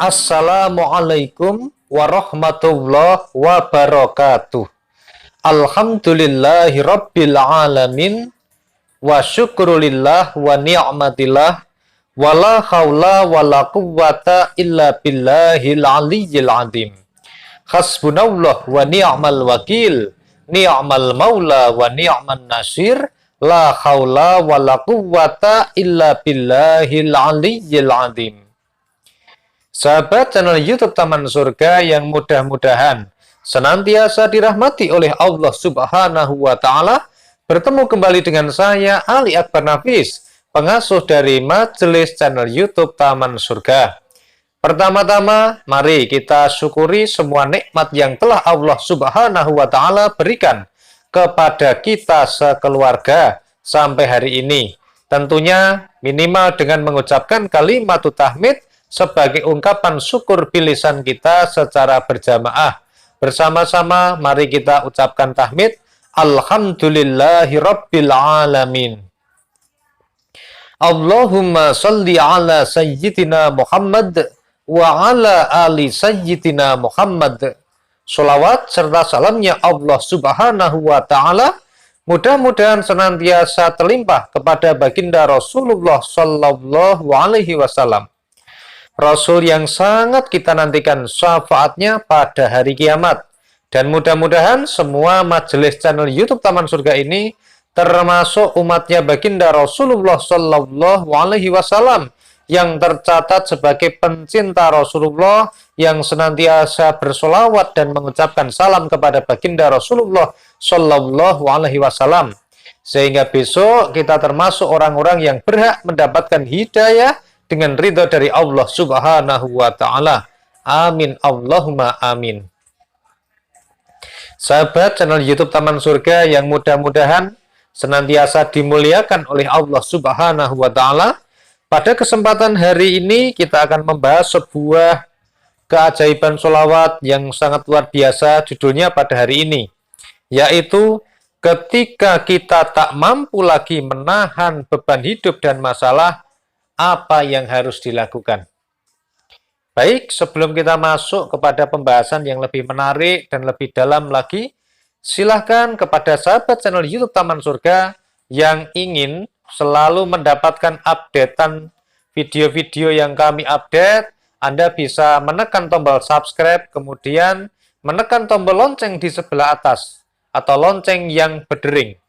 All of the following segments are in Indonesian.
Assalamualaikum warahmatullahi wabarakatuh. Alhamdulillahi rabbil alamin. Wa syukrulillah wa ni'matillah. Wa la hawla wa la quwwata illa billahil aliyyil azim. Hasbunallah wa ni'mal wakil. Ni'mal maula wa ni'man nasir. La hawla wa la quwwata illa billahil aliyyil azim. Sahabat channel YouTube Taman Surga yang mudah-mudahan senantiasa dirahmati oleh Allah Subhanahu wa Ta'ala, bertemu kembali dengan saya, Ali Akbar Nafis, pengasuh dari Majelis channel YouTube Taman Surga. Pertama-tama, mari kita syukuri semua nikmat yang telah Allah Subhanahu wa Ta'ala berikan kepada kita sekeluarga sampai hari ini. Tentunya minimal dengan mengucapkan kalimat tahmid sebagai ungkapan syukur bilisan kita secara berjamaah. Bersama-sama mari kita ucapkan tahmid. Alhamdulillahi rabbil alamin. Allahumma salli ala sayyidina Muhammad wa ala ali sayyidina Muhammad. Sholawat serta salamnya Allah Subhanahu wa Ta'ala mudah-mudahan senantiasa terlimpah kepada baginda Rasulullah Sallallahu Alaihi Wasallam, Rasul yang sangat kita nantikan syafaatnya pada hari kiamat. Dan mudah-mudahan semua majelis channel YouTube Taman Surga ini termasuk umatnya baginda Rasulullah Sallallahu Alaihi Wasallam yang tercatat sebagai pencinta Rasulullah, yang senantiasa bersolawat dan mengucapkan salam kepada baginda Rasulullah Sallallahu Alaihi Wasallam, sehingga besok kita termasuk orang-orang yang berhak mendapatkan hidayah dengan ridha dari Allah Subhanahu wa Ta'ala. Amin Allahumma amin. Sahabat channel YouTube Taman Surga yang mudah-mudahan senantiasa dimuliakan oleh Allah Subhanahu wa Ta'ala, pada kesempatan hari ini kita akan membahas sebuah keajaiban sholawat yang sangat luar biasa, judulnya pada hari ini, yaitu ketika kita tak mampu lagi menahan beban hidup dan masalah, apa yang harus dilakukan. Baik, sebelum kita masuk kepada pembahasan yang lebih menarik dan lebih dalam lagi, silahkan kepada sahabat channel YouTube Taman Surga yang ingin selalu mendapatkan updatean video-video yang kami update, Anda bisa menekan tombol subscribe, kemudian menekan tombol lonceng di sebelah atas atau lonceng yang berdering.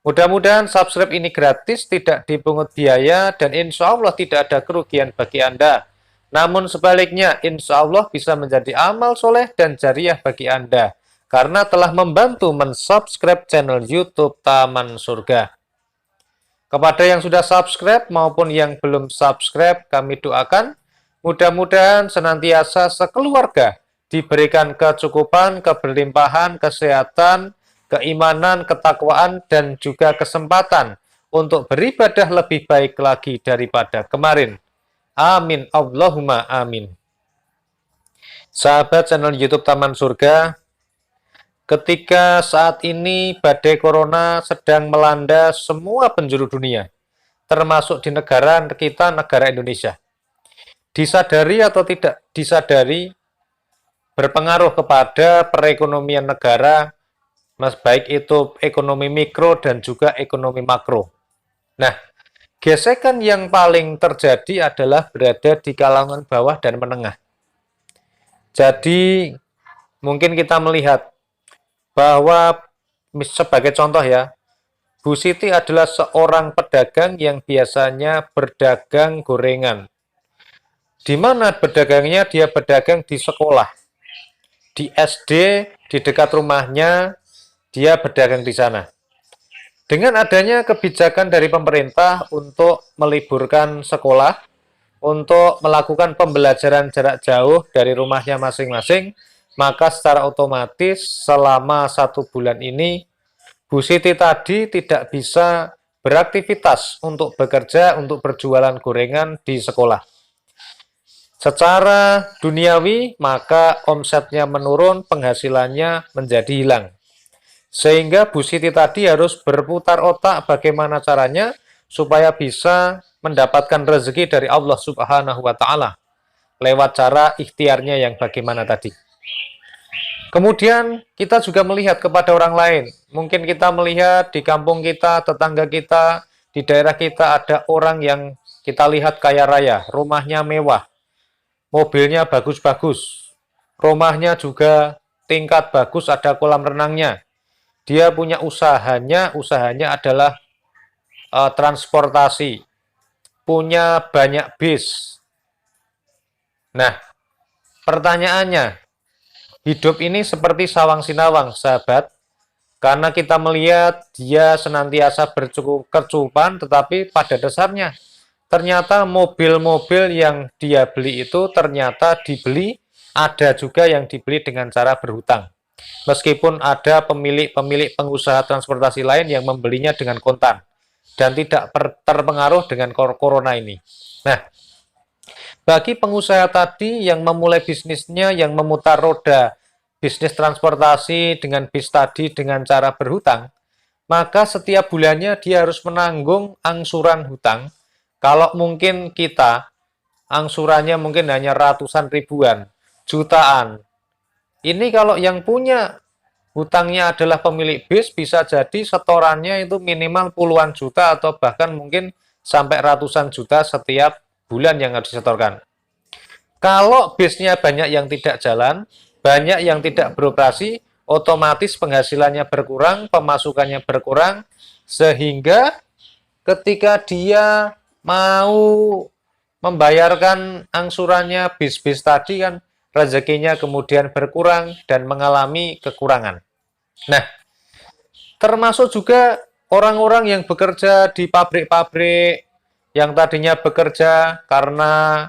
Mudah-mudahan subscribe ini gratis, tidak dipungut biaya, dan insya Allah tidak ada kerugian bagi Anda. Namun sebaliknya, insya Allah bisa menjadi amal soleh dan jariah bagi Anda, karena telah membantu mensubscribe channel YouTube Taman Surga. Kepada yang sudah subscribe maupun yang belum subscribe, kami doakan mudah-mudahan senantiasa sekeluarga diberikan kecukupan, keberlimpahan, kesehatan, keimanan, ketakwaan, dan juga kesempatan untuk beribadah lebih baik lagi daripada kemarin. Amin Allahumma amin. Sahabat channel YouTube Taman Surga, ketika saat ini badai corona sedang melanda semua penjuru dunia, termasuk di negara kita, negara Indonesia, disadari atau tidak disadari, berpengaruh kepada perekonomian negara, baik itu ekonomi mikro dan juga ekonomi makro. Nah, gesekan yang paling terjadi adalah berada di kalangan bawah dan menengah. Jadi, mungkin kita melihat bahwa sebagai contoh ya, Bu Siti adalah seorang pedagang yang biasanya berdagang gorengan. Di mana berdagangnya? Dia berdagang di sekolah, di SD, di dekat rumahnya, dia berdagang di sana. Dengan adanya kebijakan dari pemerintah untuk meliburkan sekolah, untuk melakukan pembelajaran jarak jauh dari rumahnya masing-masing, maka secara otomatis selama 1 bulan ini, Bu Siti tadi tidak bisa beraktivitas untuk bekerja, untuk berjualan gorengan di sekolah. Secara duniawi, maka omsetnya menurun, penghasilannya menjadi hilang. Sehingga Bu Siti tadi harus berputar otak bagaimana caranya supaya bisa mendapatkan rezeki dari Allah Subhanahu wa Ta'ala. lewat cara ikhtiarnya yang bagaimana tadi. Kemudian kita juga melihat kepada orang lain. Mungkin kita melihat di kampung kita, tetangga kita, di daerah kita ada orang yang kita lihat kaya raya, rumahnya mewah, mobilnya bagus-bagus, rumahnya juga tingkat bagus, ada kolam renangnya. Dia punya usahanya adalah transportasi, punya banyak bis. Nah, pertanyaannya, hidup ini seperti sawang sinawang, sahabat, karena kita melihat dia senantiasa berkecukupan, tetapi pada dasarnya ternyata mobil-mobil yang dia beli itu ternyata dibeli, ada juga yang dibeli dengan cara berhutang. Meskipun ada pemilik pengusaha transportasi lain yang membelinya dengan kontan dan tidak terpengaruh dengan corona ini. Nah, bagi pengusaha tadi yang memulai bisnisnya, yang memutar roda bisnis transportasi dengan bis tadi dengan cara berhutang, maka setiap bulannya dia harus menanggung angsuran hutang. Kalau mungkin kita, angsurannya mungkin hanya ratusan ribuan, jutaan. Ini kalau yang punya hutangnya adalah pemilik bis, bisa jadi setorannya itu minimal puluhan juta atau bahkan mungkin sampai ratusan juta setiap bulan yang harus disetorkan. Kalau bisnya banyak yang tidak jalan, banyak yang tidak beroperasi, otomatis penghasilannya berkurang, pemasukannya berkurang, sehingga ketika dia mau membayarkan angsurannya bis-bis tadi kan rezekinya kemudian berkurang dan mengalami kekurangan. Nah, termasuk juga orang-orang yang bekerja di pabrik-pabrik yang tadinya bekerja karena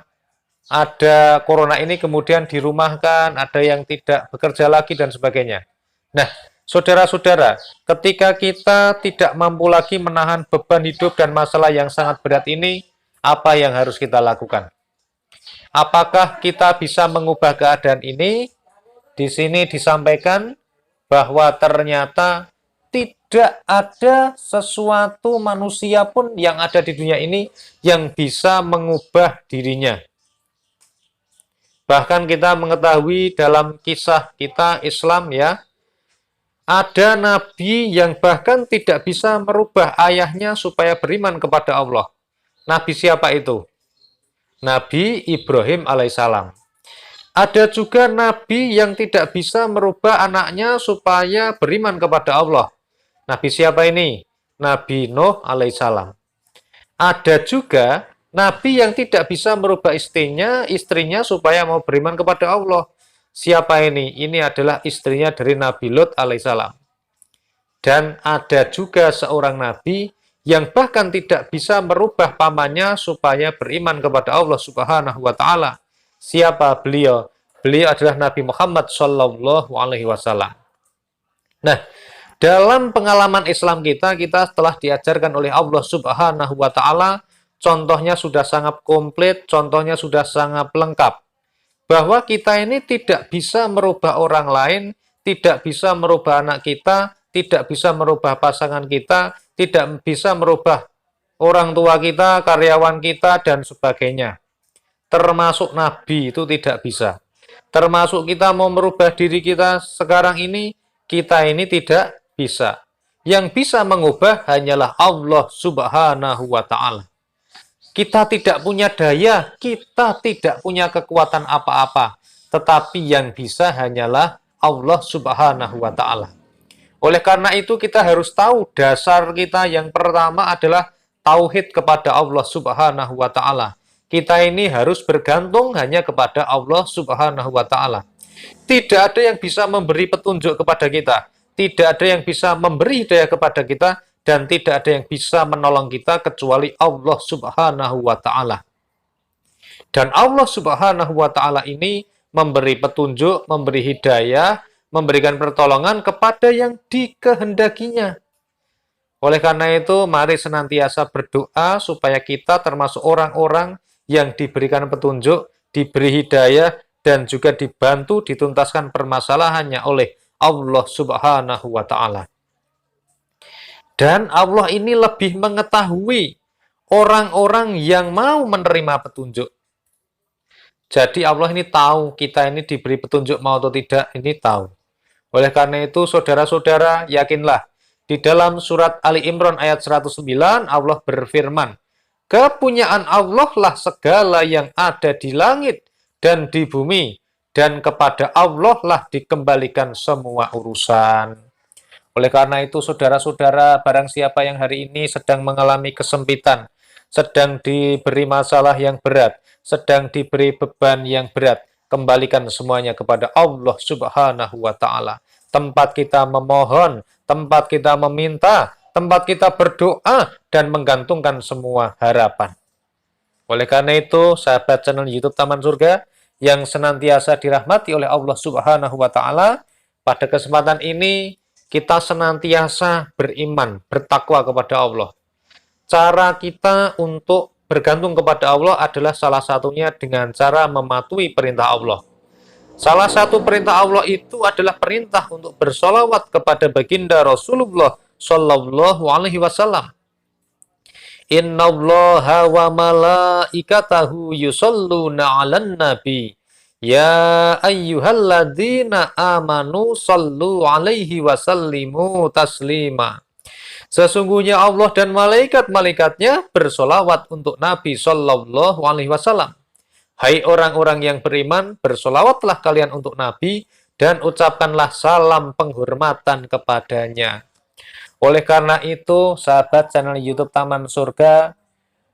ada corona ini kemudian dirumahkan, ada yang tidak bekerja lagi dan sebagainya. Nah, saudara-saudara, ketika kita tidak mampu lagi menahan beban hidup dan masalah yang sangat berat ini, apa yang harus kita lakukan? Apakah kita bisa mengubah keadaan ini? Di sini disampaikan bahwa ternyata tidak ada sesuatu manusia pun yang ada di dunia ini yang bisa mengubah dirinya. Bahkan kita mengetahui dalam kisah kita Islam ya, ada nabi yang bahkan tidak bisa merubah ayahnya supaya beriman kepada Allah. Nabi siapa itu? Nabi Ibrahim alaihissalam. Ada juga nabi yang tidak bisa merubah anaknya supaya beriman kepada Allah. Nabi siapa ini? Nabi Nuh alaihissalam. Ada juga nabi yang tidak bisa merubah istrinya supaya mau beriman kepada Allah. Siapa ini? Ini adalah istrinya dari Nabi Lut alaihissalam. Dan ada juga seorang nabi yang bahkan tidak bisa merubah pamannya supaya beriman kepada Allah Subhanahu wa taala. Siapa beliau? Beliau adalah Nabi Muhammad sallallahu alaihi wasallam. Nah, dalam pengalaman Islam kita telah diajarkan oleh Allah Subhanahu wa taala, contohnya sudah sangat komplit, contohnya sudah sangat lengkap. Bahwa kita ini tidak bisa merubah orang lain, tidak bisa merubah anak kita, tidak bisa merubah pasangan kita, tidak bisa merubah orang tua kita, karyawan kita, dan sebagainya. Termasuk Nabi itu tidak bisa. Termasuk kita mau merubah diri kita sekarang ini, kita ini tidak bisa. Yang bisa mengubah hanyalah Allah Subhanahu wa taala. Kita tidak punya daya, kita tidak punya kekuatan apa-apa, tetapi yang bisa hanyalah Allah Subhanahu wa taala. Oleh karena itu kita harus tahu dasar kita yang pertama adalah tauhid kepada Allah Subhanahu wa taala. Kita ini harus bergantung hanya kepada Allah Subhanahu wa taala. Tidak ada yang bisa memberi petunjuk kepada kita, tidak ada yang bisa memberi hidayah kepada kita, dan tidak ada yang bisa menolong kita kecuali Allah Subhanahu wa taala. Dan Allah Subhanahu wa taala ini memberi petunjuk, memberi hidayah, memberikan pertolongan kepada yang dikehendakinya. Oleh karena itu, mari senantiasa berdoa supaya kita termasuk orang-orang yang diberikan petunjuk, diberi hidayah, dan juga dibantu dituntaskan permasalahannya oleh Allah Subhanahu wa taala. Dan Allah ini lebih mengetahui orang-orang yang mau menerima petunjuk. Jadi Allah ini tahu kita ini diberi petunjuk mau atau tidak, ini tahu. Oleh karena itu, saudara-saudara, yakinlah, di dalam surat Ali Imran ayat 109, Allah berfirman, kepunyaan Allah lah segala yang ada di langit dan di bumi, dan kepada Allah lah dikembalikan semua urusan. Oleh karena itu, saudara-saudara, barang siapa yang hari ini sedang mengalami kesempitan, sedang diberi masalah yang berat, sedang diberi beban yang berat, kembalikan semuanya kepada Allah Subhanahu wa Ta'ala. Tempat kita memohon, tempat kita meminta, tempat kita berdoa, dan menggantungkan semua harapan. Oleh karena itu, sahabat channel YouTube Taman Surga yang senantiasa dirahmati oleh Allah Subhanahu wa Ta'ala, pada kesempatan ini kita senantiasa beriman, bertakwa kepada Allah. Cara kita untuk bergantung kepada Allah adalah salah satunya dengan cara mematuhi perintah Allah. Salah satu perintah Allah itu adalah perintah untuk bersolawat kepada baginda Rasulullah Shallallahu Alaihi Wasallam. Innallaha wa malaikatahu yusholluna 'alan nabi. Ya ayyuhalladzina amanu sallu alaihi wasallimu taslima. Sesungguhnya Allah dan malaikat-malaikatnya bersolawat untuk Nabi Sallallahu Alaihi Wasallam. Hai orang-orang yang beriman, bersolawatlah kalian untuk Nabi dan ucapkanlah salam penghormatan kepadanya. Oleh karena itu, sahabat channel YouTube Taman Surga,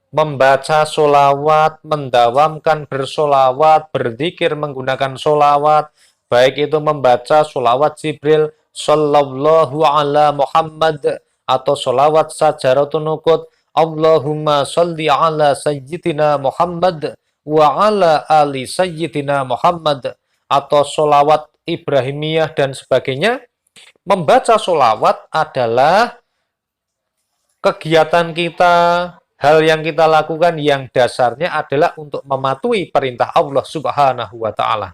membaca solawat, mendawamkan bersolawat, berzikir menggunakan solawat, baik itu membaca solawat Jibril, Sallallahu ala Muhammad, atau solawat Sajaratun Nuqut, Allahumma salli ala Sayyidina Muhammad, wa ala ali Sayyidina Muhammad, atau solawat Ibrahimiyah dan sebagainya. Membaca solawat adalah kegiatan kita, hal yang kita lakukan yang dasarnya adalah untuk mematuhi perintah Allah Subhanahu wa Ta'ala.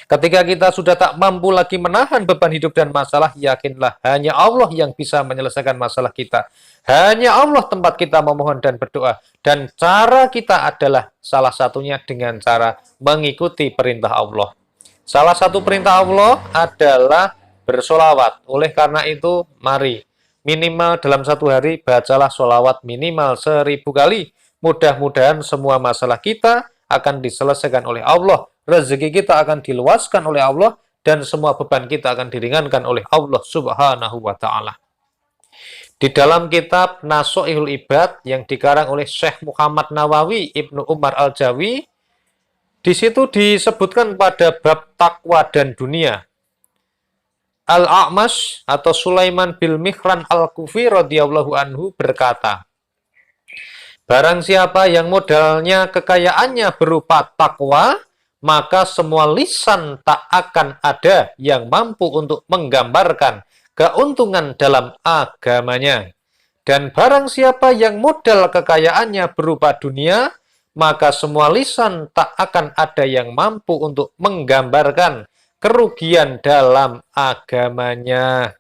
Ketika kita sudah tak mampu lagi menahan beban hidup dan masalah, yakinlah hanya Allah yang bisa menyelesaikan masalah kita. Hanya Allah tempat kita memohon dan berdoa. Dan cara kita adalah salah satunya dengan cara mengikuti perintah Allah. Salah satu perintah Allah adalah bersolawat. Oleh karena itu, mari minimal dalam satu hari bacalah solawat minimal 1000 kali. Mudah-mudahan semua masalah kita akan diselesaikan oleh Allah, rezeki kita akan diluaskan oleh Allah, dan semua beban kita akan diringankan oleh Allah Subhanahu wa Ta'ala. Di dalam kitab Nasha'ihul Ibad yang dikarang oleh Syekh Muhammad Nawawi Ibnu Umar Al-Jawi, di situ disebutkan pada bab takwa dan dunia. Al-A'mash atau Sulaiman bin Mihran Al-Kufi radhiyallahu anhu berkata, barang siapa yang modalnya kekayaannya berupa takwa, maka semua lisan tak akan ada yang mampu untuk menggambarkan keuntungan dalam agamanya. Dan barang siapa yang modal kekayaannya berupa dunia, maka semua lisan tak akan ada yang mampu untuk menggambarkan kerugian dalam agamanya.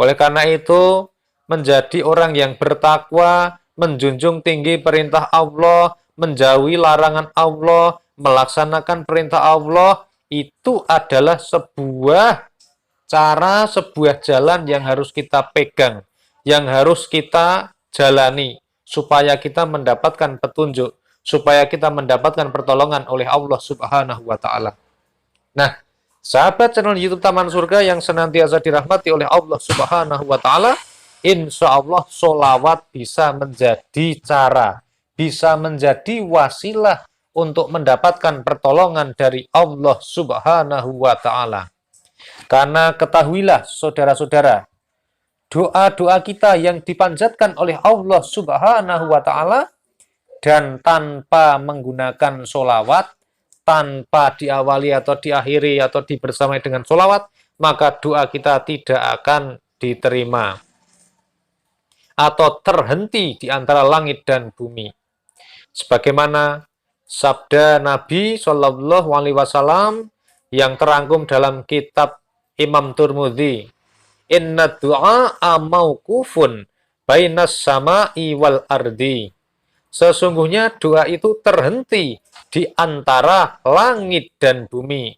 Oleh karena itu, menjadi orang yang bertakwa, menjunjung tinggi perintah Allah, menjauhi larangan Allah, melaksanakan perintah Allah, itu adalah sebuah cara, sebuah jalan yang harus kita pegang, yang harus kita jalani, supaya kita mendapatkan petunjuk, supaya kita mendapatkan pertolongan oleh Allah Subhanahu wa Ta'ala. Nah, sahabat channel YouTube Taman Surga yang senantiasa dirahmati oleh Allah Subhanahu wa Ta'ala, insya Allah solawat bisa menjadi cara, bisa menjadi wasilah untuk mendapatkan pertolongan dari Allah Subhanahu wa Ta'ala. Karena ketahuilah saudara-saudara, doa-doa kita yang dipanjatkan oleh Allah Subhanahu wa Ta'ala dan tanpa menggunakan solawat, tanpa diawali atau diakhiri atau dibersamai dengan solawat, maka doa kita tidak akan diterima atau terhenti di antara langit dan bumi. Sebagaimana sabda Nabi Shallallahu Alaihi Wasallam yang terangkum dalam kitab Imam Tirmidzi, Inna du'a mauqufun bainas sama'i wal ardi. Sesungguhnya doa itu terhenti di antara langit dan bumi.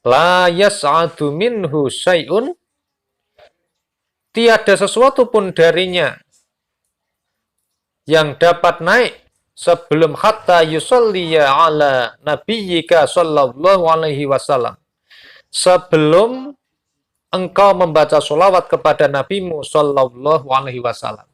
La yas'adu minhu syai'un, tiada sesuatu pun darinya yang dapat naik sebelum hatta yusalliya ala nabiyyika sallallahu alaihi wasallam. Sebelum engkau membaca sholawat kepada nabimu sallallahu alaihi wasallam.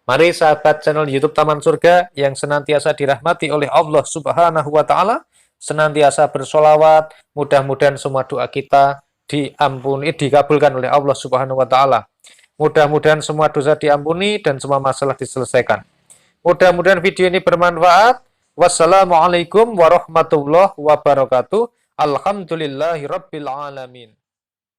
Mari sahabat channel YouTube Taman Surga yang senantiasa dirahmati oleh Allah Subhanahu wa taala, senantiasa bersolawat, mudah-mudahan semua doa kita diampuni, dikabulkan oleh Allah Subhanahu wa taala. Mudah-mudahan semua dosa diampuni dan semua masalah diselesaikan. Mudah-mudahan video ini bermanfaat. Wassalamualaikum warahmatullahi wabarakatuh. Alhamdulillahirabbil alamin.